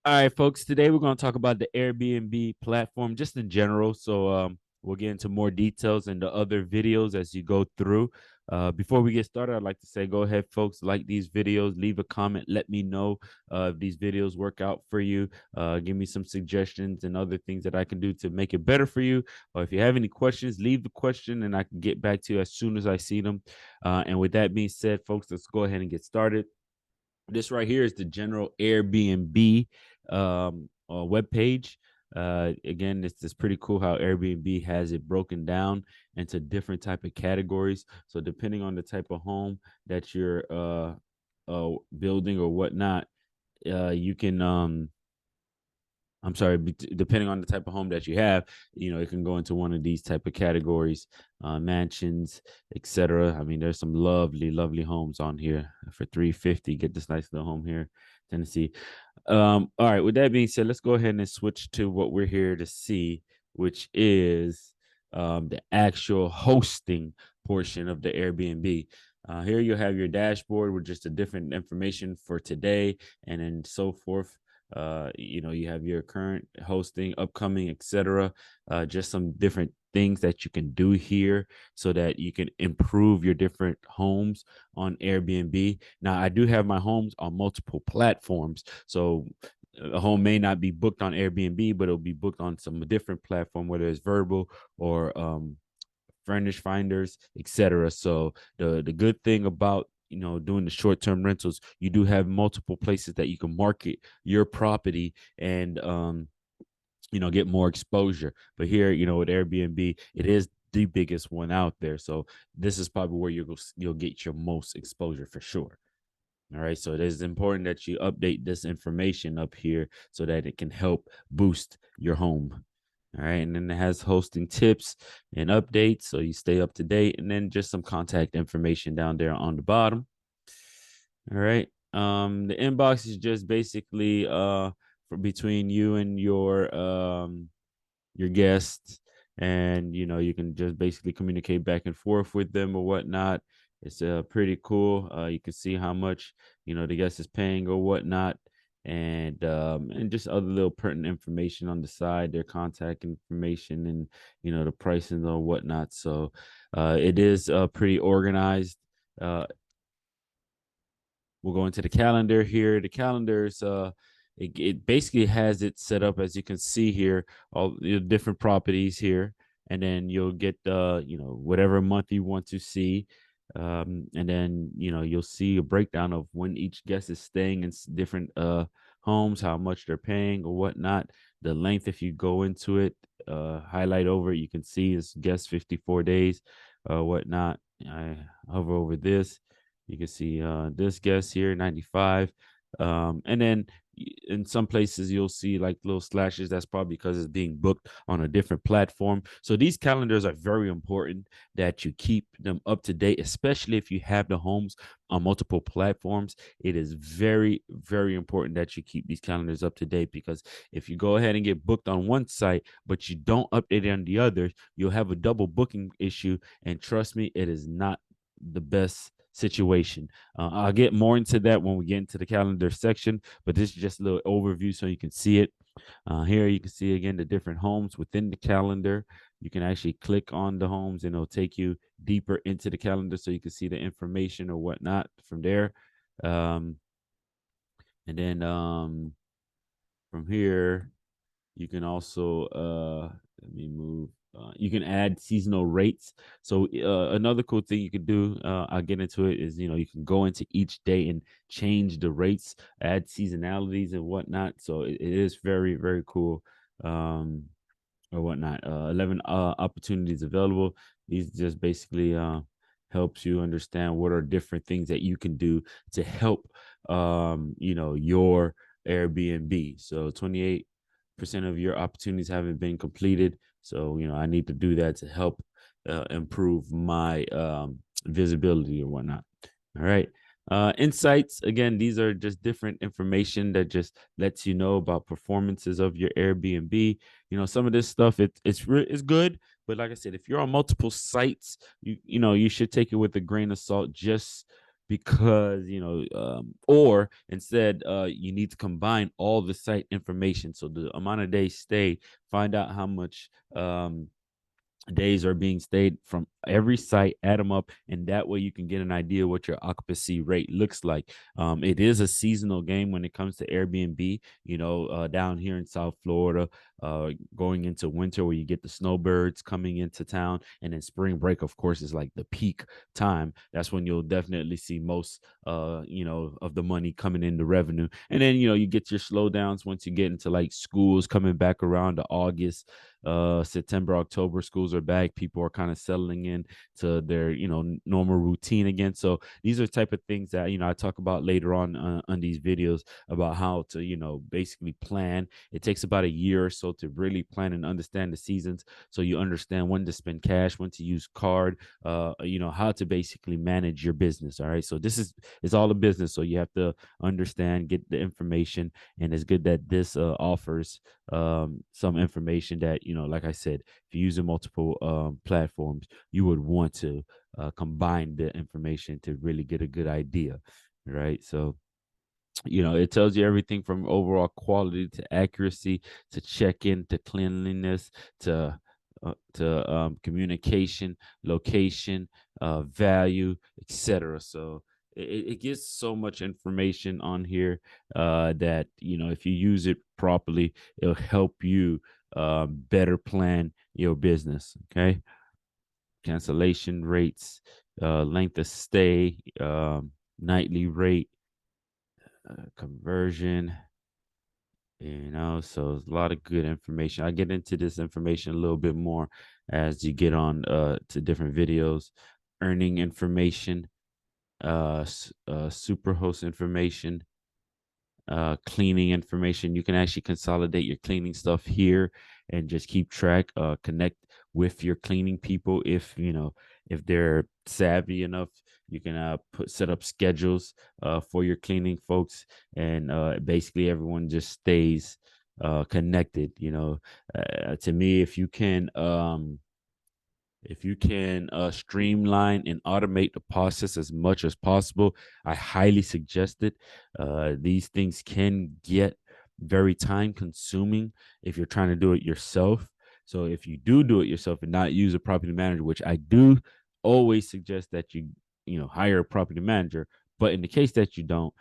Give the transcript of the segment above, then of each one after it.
All right, folks. Today we're going to talk about the Airbnb platform just in general. So we'll get into more details in the other videos as you go through. Before we get started, I'd like to say go ahead, folks, like these videos, leave a comment, let me know if these videos work out for you. Give me some suggestions and other things that I can do to make it better for you. Or if you have any questions, leave the question and I can get back to you as soon as I see them. And with that being said, folks, let's go ahead and get started. This right here is the general Airbnb web page. Again, it's pretty cool how Airbnb has it broken down into different type of categories. So depending on the type of home that you're building or whatnot, you can I'm sorry, depending on the type of home that you have, it can go into one of these type of categories, mansions, etc. I mean, there's some lovely, lovely homes on here for 350. Get this nice little home here, Tennessee. All right, with that being said, let's go ahead and switch to what we're here to see, which is the actual hosting portion of the Airbnb. Here you'll have your dashboard with just the different information for today and then so forth. You have your current hosting, upcoming, etc. Just some different things that you can do here so that you can improve your different homes on Airbnb. Now, I do have my homes on multiple platforms, so a home may not be booked on Airbnb, but it'll be booked on some different platform, whether it's Verbal or furnish finders, etc. So the good thing about doing the short-term rentals, you do have multiple places that you can market your property and get more exposure. But here, with Airbnb, it is the biggest one out there. So this is probably where you'll get your most exposure for sure. All right, so it is important that you update this information up here so that it can help boost your home. All right, and then it has hosting tips and updates so you stay up to date, and then just some contact information down there on the bottom. All right. The inbox is just basically for between you and your guests, and you can just basically communicate back and forth with them or whatnot. It's pretty cool. You can see how much the guest is paying or whatnot, and just other little pertinent information on the side, their contact information, and the pricing or whatnot. So it is pretty organized. We'll go into the calendar here. The calendars, it basically has it set up as you can see here, all the different properties here, and then you'll get whatever month you want to see, and then you'll see a breakdown of when each guest is staying in different homes, how much they're paying or whatnot, the length. If you go into it, highlight over it, you can see is guest 54 days, whatnot. I hover over this, you can see this guest here, 95. And then in some places, you'll see like little slashes. That's probably because it's being booked on a different platform. So these calendars are very important that you keep them up to date, especially if you have the homes on multiple platforms. It is very, very important that you keep these calendars up to date, because if you go ahead and get booked on one site, but you don't update it on the other, you'll have a double booking issue. And trust me, it is not the best situation. I'll get more into that when we get into the calendar section, but this is just a little overview so you can see it. Here you can see again the different homes within the calendar. You can actually click on the homes and it'll take you deeper into the calendar so you can see the information or whatnot from there. Um, and then from here, you can also let me move. You can add seasonal rates. So another cool thing you can do, I'll get into it, is you can go into each day and change the rates, add seasonalities and whatnot. So it is very, very cool. Or whatnot. 11 opportunities available. These just basically helps you understand what are different things that you can do to help your Airbnb. So 28% of your opportunities haven't been completed. So I need to do that to help improve my visibility or whatnot. All right. Insights, again, these are just different information that just lets you know about performances of your Airbnb. Some of this stuff it's good, but like I said, if you're on multiple sites, you should take it with a grain of salt. Just because or instead you need to combine all the site information, so the amount of days stay, find out how much days are being stayed from every site, add them up, and that way you can get an idea what your occupancy rate looks like. It is a seasonal game when it comes to Airbnb. Down here in South Florida, going into winter where you get the snowbirds coming into town, and then spring break, of course, is like the peak time. That's when you'll definitely see most, of the money coming into revenue, and then you get your slowdowns once you get into like schools coming back around to August, September, October. Schools are back, people are kind of settling in to their normal routine again. So these are type of things that I talk about later on these videos, about how to basically plan. It takes about a year or so to really plan and understand the seasons, so you understand when to spend cash, when to use card, how to basically manage your business. All right, so this is it's all a business, so you have to understand, get the information, and it's good that this offers some information that like I said, if you're using multiple platforms, you would want to combine the information to really get a good idea, right? So it tells you everything from overall quality to accuracy to check-in to cleanliness to communication, location, value, etc. So it gives so much information on here that if you use it properly, it'll help you better plan your business. Okay, cancellation rates, length of stay, nightly rate, conversion. So there's a lot of good information. I get into this information a little bit more as you get on to different videos. Earning information, superhost information, cleaning information. You can actually consolidate your cleaning stuff here and just keep track, connect with your cleaning people. If they're savvy enough, you can set up schedules for your cleaning folks, and basically everyone just stays connected. To me, if you can streamline and automate the process as much as possible, I highly suggest it. These things can get very time consuming if you're trying to do it yourself. So if you do it yourself and not use a property manager, which I do always suggest that you hire a property manager, but in the case that you don't,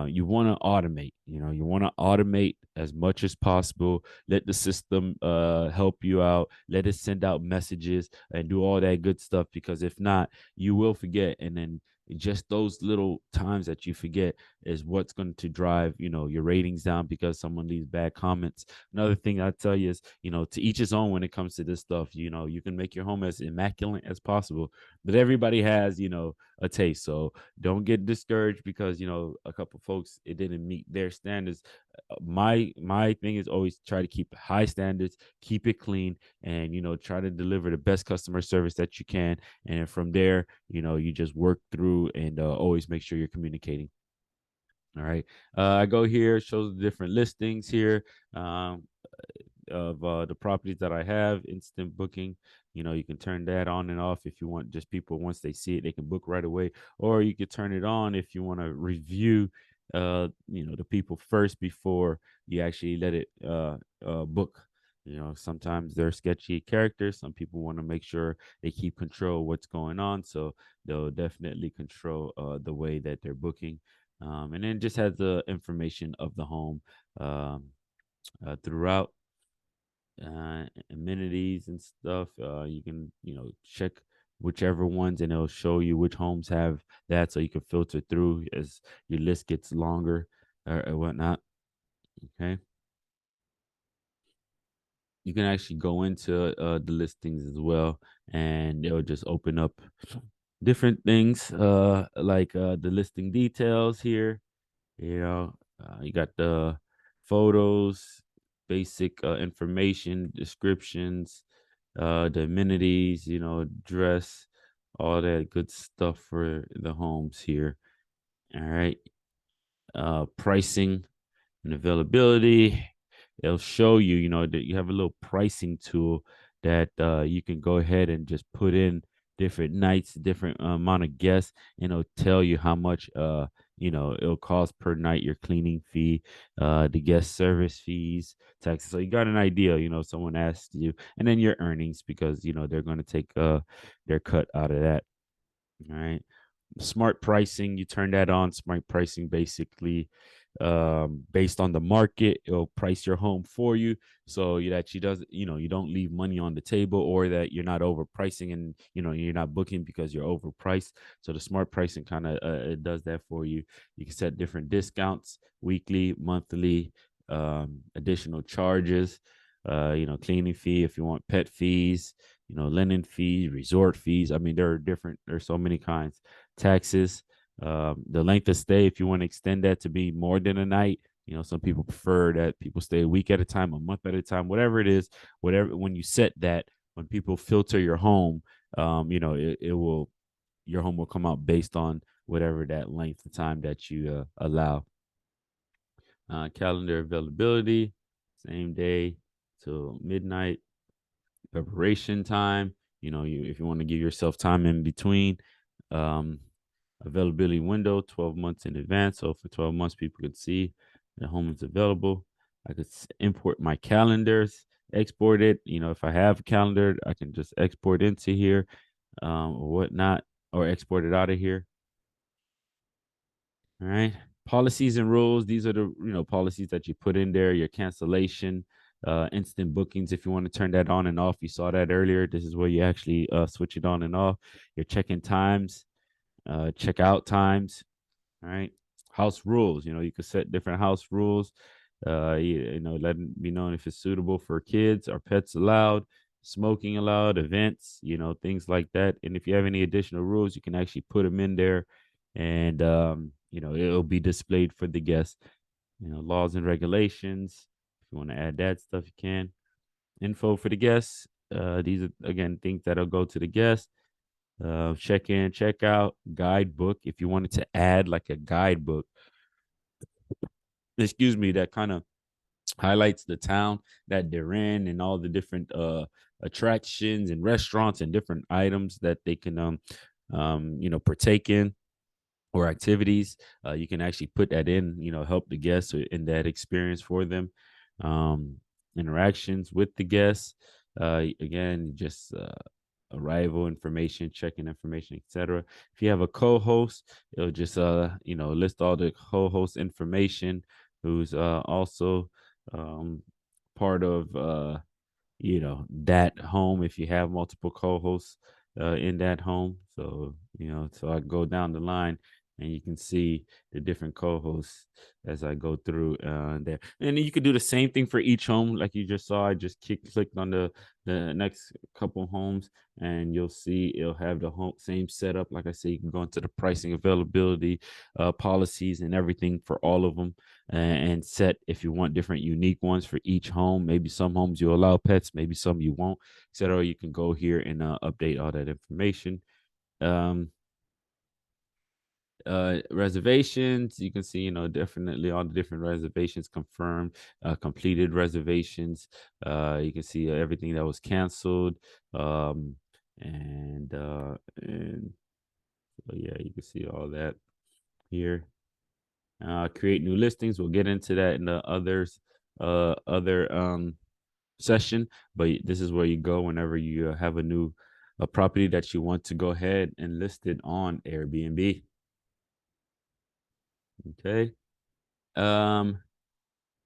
you want to automate. You want to automate as much as possible. Let the system help you out. Let it send out messages and do all that good stuff, because if not, you will forget, and then just those little times that you forget is what's going to drive your ratings down, because someone leaves bad comments. Another thing I tell you is, to each his own when it comes to this stuff. You can make your home as immaculate as possible, but everybody has a taste. So don't get discouraged because a couple folks, it didn't meet their standards. My thing is always try to keep high standards, keep it clean, and try to deliver the best customer service that you can. And from there, you just work through and always make sure you're communicating. All right, I go here, shows the different listings here. Of the properties that I have, instant booking. You can turn that on and off if you want. Just people, once they see it, they can book right away. Or you could turn it on if you want to review, the people first before you actually let it book. Sometimes they're sketchy characters. Some people want to make sure they keep control of what's going on, so they'll definitely control the way that they're booking. And then just has the information of the home throughout, amenities and stuff. You can check whichever ones, and it'll show you which homes have that, so you can filter through as your list gets longer or whatnot. Okay, you can actually go into the listings as well, and it'll just open up different things, like the listing details here. You got the photos, basic information, descriptions, the amenities, dress, all that good stuff for the homes here. All right. Pricing and availability. It'll show you, that you have a little pricing tool that you can go ahead and just put in different nights, different amount of guests, and it'll tell you how much it'll cost per night, your cleaning fee, the guest service fees, taxes. So you got an idea, if someone asks you, and then your earnings, because they're going to take their cut out of that. All right. Smart pricing, you turn that on. Smart pricing, basically, based on the market, it'll price your home for you, so that you don't leave money on the table, or that you're not overpricing, and you're not booking because you're overpriced. So the smart pricing kind of it does that for you. You can set different discounts, weekly, monthly, additional charges, cleaning fee if you want, pet fees, linen fees, resort fees. I mean, there's so many kinds. Taxes, the length of stay, if you want to extend that to be more than a night. Some people prefer that people stay a week at a time, a month at a time, whatever it is. Whatever, when you set that, when people filter your home, it will, your home will come out based on whatever that length of time that you allow. Calendar availability, same day till midnight. Preparation time, if you want to give yourself time in between. um Availability window, 12 months in advance. So for 12 months, people could see the home is available. I could import my calendars, export it. If I have a calendar, I can just export into here, or whatnot, or export it out of here. All right. Policies and rules. These are the policies that you put in there. Your cancellation, instant bookings. If you want to turn that on and off, you saw that earlier. This is where you actually switch it on and off. Your check-in times, check-out times. All right. House rules. You could set different house rules. Let it be known if it's suitable for kids or pets allowed, smoking allowed, events, things like that. And if you have any additional rules, you can actually put them in there, and it'll be displayed for the guests. Laws and regulations. If you want to add that stuff, you can. Info for the guests. These are again things that'll go to the guests. Check in, check out, guidebook. If you wanted to add like a guidebook, excuse me, that kind of highlights the town that they're in, and all the different attractions and restaurants and different items that they can partake in, or activities. You can actually put that in, help the guests in that experience for them. um Interactions with the guests, again, just arrival information, check-in information, etc. If you have a co-host, it'll just list all the co-host information, who's also part of that home, if you have multiple co-hosts in that home. So so I go down the line, and you can see the different co-hosts as I go through there. And then you could do the same thing for each home, like you just saw. I just clicked on the next couple homes, and you'll see it'll have the home same setup. Like I say, you can go into the pricing, availability, policies, and everything for all of them, and set if you want different unique ones for each home. Maybe some homes you allow pets, maybe some you won't, etc. You can go here and update all that information. um Reservations, you can see, definitely all the different reservations confirmed, completed reservations. You can see everything that was canceled. And so yeah, you can see all that here. Create new listings, we'll get into that in the other session, but this is where you go whenever you have a property that you want to go ahead and list it on Airbnb. Okay. um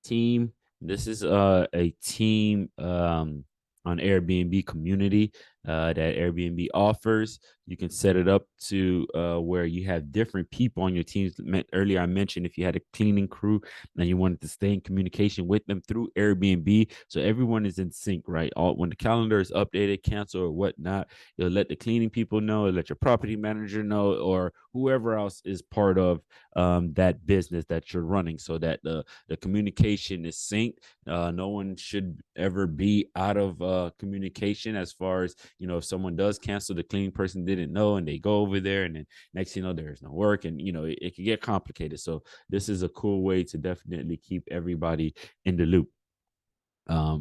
Team. This is a team on Airbnb community that Airbnb offers. You can set it up to where you have different people on your teams. Earlier, I mentioned if you had a cleaning crew and you wanted to stay in communication with them through Airbnb, so everyone is in sync, right? All when the calendar is updated, cancel or whatnot, you'll let the cleaning people know, let your property manager know, or whoever else is part of that business that you're running, so that the communication is synced. No one should ever be out of communication, as far as if someone does cancel, the cleaning person didn't know, and they go over there, and then next thing you know, there's no work, and it can get complicated. So this is a cool way to definitely keep everybody in the loop.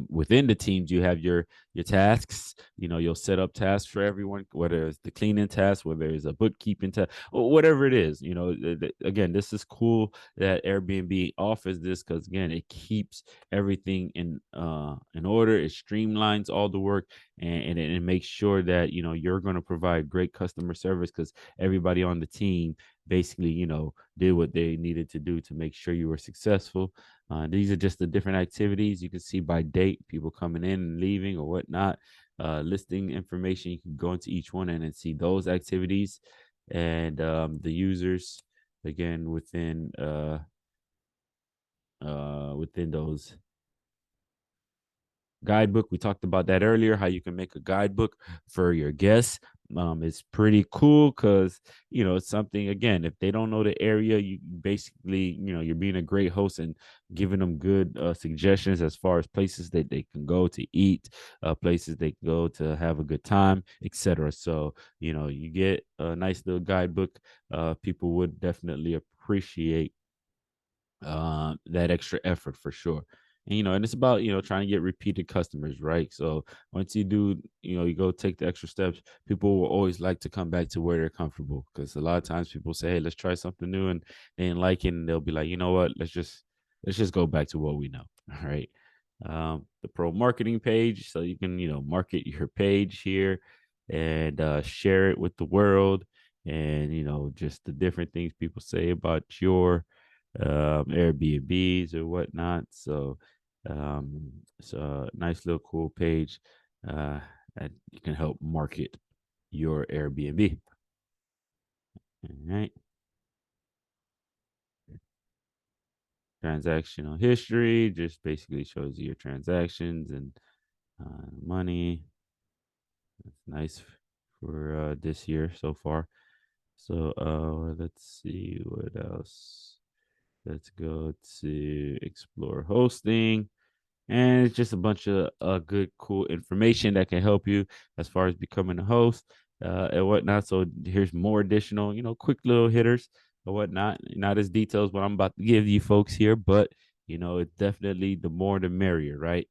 Within the teams, you have your tasks. You'll set up tasks for everyone, whether it's the cleaning task, whether it's a bookkeeping task, or whatever it is. Again, this is cool that Airbnb offers this, because again, it keeps everything in order. It streamlines all the work, and it makes sure that you're going to provide great customer service, because everybody on the team basically did what they needed to do to make sure you were successful. These are just the different activities you can see by date, people coming in and leaving or whatnot. Listing information, you can go into each one and then see those activities, and the users again within those guidebook. We talked about that earlier, how you can make a guidebook for your guests. It's pretty cool because it's something, again, if they don't know the area, you basically, you're being a great host and giving them good suggestions as far as places that they can go to eat, places they can go to have a good time, etc. So you get a nice little guidebook. People would definitely appreciate that extra effort for sure. And it's about trying to get repeated customers, right? So once you do, you go take the extra steps, people will always like to come back to where they're comfortable, because a lot of times people say, hey, let's try something new, and they didn't like it, and they'll be like, you know what, let's just go back to what we know. All right. The pro marketing page, so you can market your page here, and share it with the world, and just the different things people say about your Airbnbs or whatnot. So it's a nice little cool page that you can help market your Airbnb. All right. Transactional history just basically shows you your transactions and money. That's nice for this year so far. So let's see what else. Let's go to explore hosting. And it's just a bunch of good, cool information that can help you as far as becoming a host and whatnot. So here's more additional, quick little hitters or whatnot. Not as detailed as what I'm about to give you folks here, but it's definitely the more the merrier, right?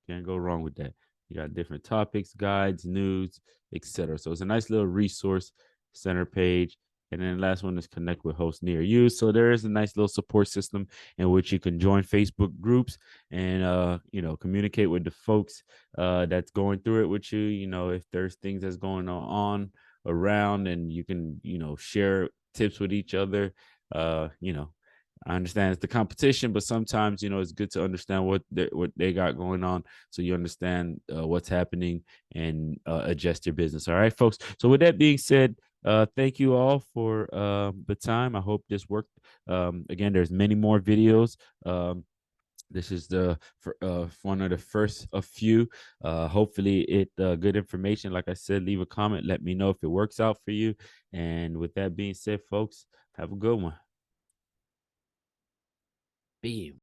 Can't go wrong with that. You got different topics, guides, news, etc. So it's a nice little resource center page. And then the last one is connect with hosts near you. So there is a nice little support system in which you can join Facebook groups and communicate with the folks that's going through it with you. If there's things that's going on around, and you can share tips with each other. I understand it's the competition, but sometimes it's good to understand what they got going on, so you understand what's happening, and adjust your business. All right, folks. So with that being said, thank you all for the time. I hope this worked. Again, there's many more videos. This is the one of the first of few. Hopefully it good information. Like I said, leave a comment, let me know if it works out for you. And with that being said, folks, have a good one. Bam.